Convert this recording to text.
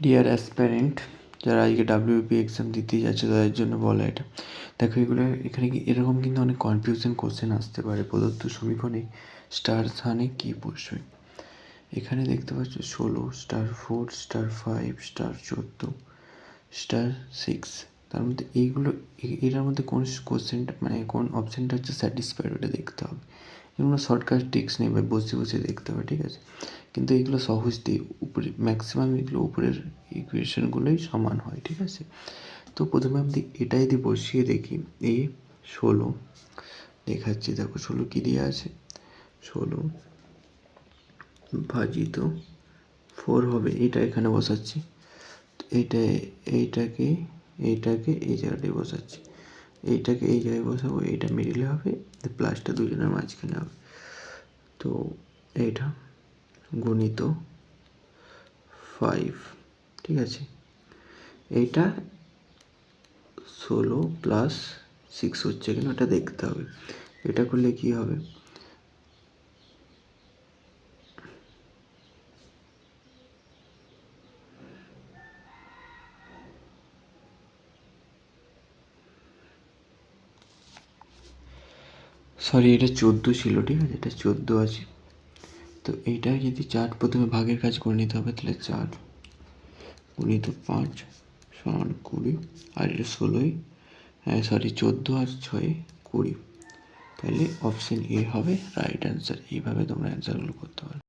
Deer অ্যাসপ্যারেন্ট, যারা আজকে WP exam দিতে যাচ্ছে তাদের জন্য বলা এটা। দেখো এগুলো এখানে কি এরকম কিন্তু অনেক কনফিউশন কোশ্চেন আসতে পারে। প্রদত্ত সমীকরণে স্টার স্থানে কী বসবে। এখানে দেখতে পাচ্ছ 16, *4, *5, *14, *6। তার মধ্যে এইগুলো এটার মধ্যে কোন কোশ্চেনটা মানে কোন অপশানটা হচ্ছে স্যাটিসফাইড ওটা দেখতে হবে। এগুলো শর্টকাট ট্রিক্স নেই বা বসে বসে দেখতে হবে, ঠিক আছে। কিন্তু এগুলো সহজ দিয়ে উপরে ম্যাক্সিমাম এগুলো উপরের ইকুয়েশনগুলোই সমান হয়, ঠিক আছে। তো প্রথমে আমি এটা যদি বসিয়ে দেখি, এ 16 দেখাচ্ছি, দেখো 16 কী দিয়ে আছে, 16 ভাজিত 4 হবে, এটা এখানে বসাচ্ছি। এইটাকে এই জায়গাটায় বসাচ্ছি, এইটাকে এই জায়গায় বসাবো, এইটা মিডিলে হবে, প্লাসটা দুজনের মাঝখানে হবে। তো এইটা গুণিত 5, ঠিক আছে। এইটা 16 + 6 হচ্ছে কিনা ওটা দেখতে হবে। এটা করলে কি হবে, সরি এটা 14 ছিল, ঠিক আছে, এটা 14 আছে। তো এইটা যদি 4 প্রথমে ভাগের কাজ করে নিতে হবে, তাহলে 4 গুণিত 5 সমান 20, আর এটা 16, হ্যাঁ সরি 14 আর 6 20। তাহলে অপশন এ হবে রাইট অ্যান্সার। এইভাবে তোমরা অ্যান্সারগুলো করতে পারো।